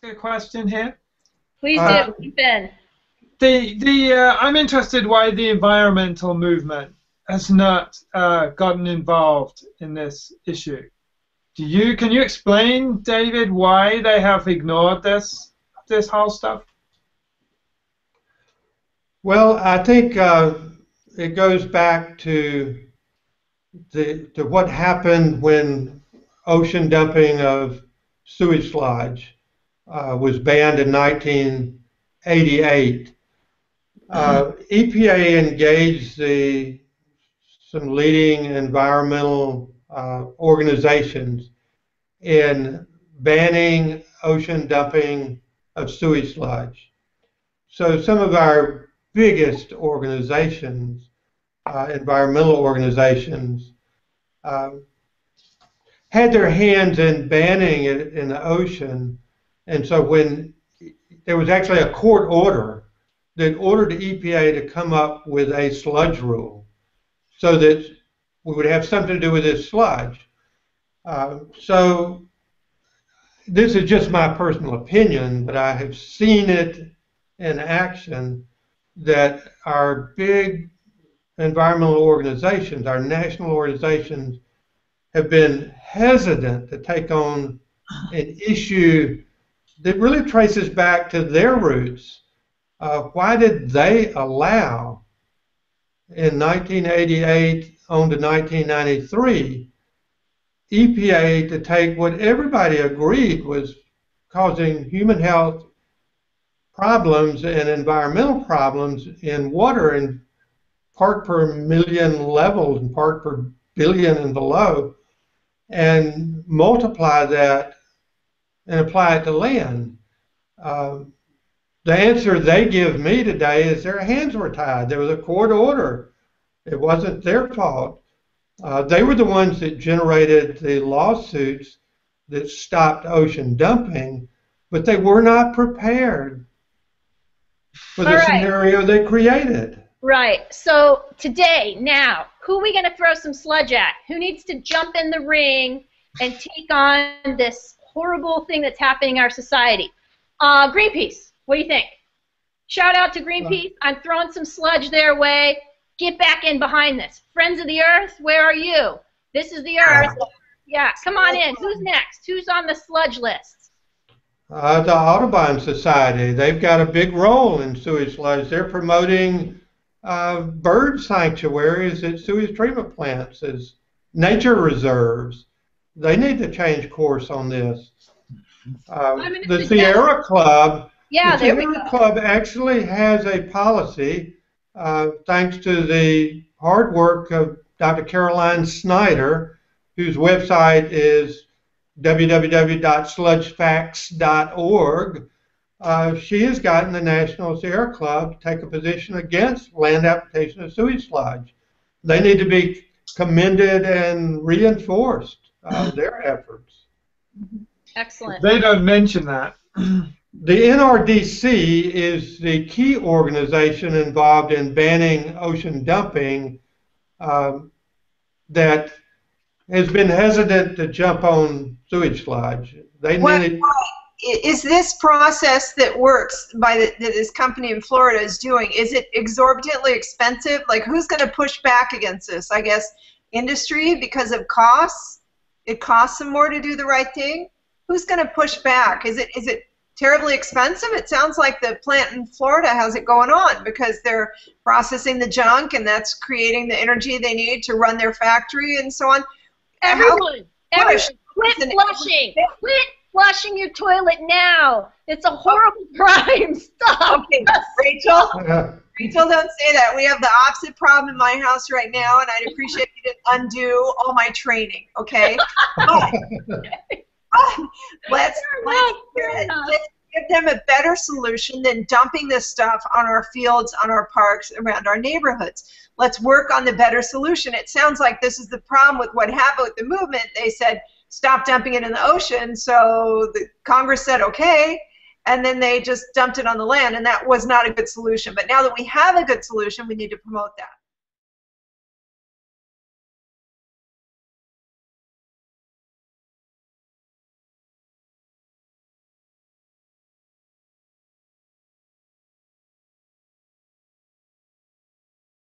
a question here? Please do, Ben. I'm interested why the environmental movement has not gotten involved in this issue. Can you explain, David, why they have ignored this whole stuff? Well, I think it goes back to what happened when ocean dumping of sewage sludge was banned in 1988. EPA engaged some leading environmental organizations in banning ocean dumping of sewage sludge. So some of our biggest organizations, environmental organizations, had their hands in banning it in the ocean. And so when there was actually a court order that ordered the EPA to come up with a sludge rule so that we would have something to do with this sludge. So this is just my personal opinion, but I have seen it in action that our big environmental organizations, our national organizations, have been hesitant to take on an issue that really traces back to their roots. Why did they allow, in 1988 on to 1993, EPA to take what everybody agreed was causing human health problems and environmental problems in water in part per million levels and part per billion and below, and multiply that and apply it to land? The answer they give me today is their hands were tied. There was a court order. It wasn't their fault. They were the ones that generated the lawsuits that stopped ocean dumping, but they were not prepared for the scenario they created. Right. So today, now, who are we going to throw some sludge at? Who needs to jump in the ring and take on this horrible thing that's happening in our society? Greenpeace. What do you think? Shout out to Greenpeace. I'm throwing some sludge their way. Get back in behind this. Friends of the Earth, where are you? This is the Earth. Yeah, come on in. Who's next? Who's on the sludge list? The Audubon Society. They've got a big role in sewage sludge. They're promoting bird sanctuaries at sewage treatment plants as nature reserves. They need to change course on this. The Sierra Club. Yeah, the Sierra Club actually has a policy, thanks to the hard work of Dr. Caroline Snyder, whose website is www.sludgefacts.org. She has gotten the National Sierra Club to take a position against land application of sewage sludge. They need to be commended and reinforced, their efforts. Excellent. They don't mention that. The NRDC is the key organization involved in banning ocean dumping that has been hesitant to jump on sewage sludge. They need is this process that works that this company in Florida is doing, is it exorbitantly expensive? Like, who's going to push back against this? I guess industry, because of costs. It costs them more to do the right thing. Who's going to push back? Is it terribly expensive? It sounds like the plant in Florida has it going on because they're processing the junk and that's creating the energy they need to run their factory and so on. Everyone, quit flushing. Quit flushing your toilet now. It's a horrible crime. Stop. Okay, Rachel. Rachel, don't say that. We have the opposite problem in my house right now, and I'd appreciate you to undo all my training. Okay. Let's give them a better solution than dumping this stuff on our fields, on our parks, around our neighborhoods. Let's work on the better solution. It sounds like this is the problem with what happened with the movement. They said, stop dumping it in the ocean, so the Congress said, okay, and then they just dumped it on the land, and that was not a good solution. But now that we have a good solution, we need to promote that.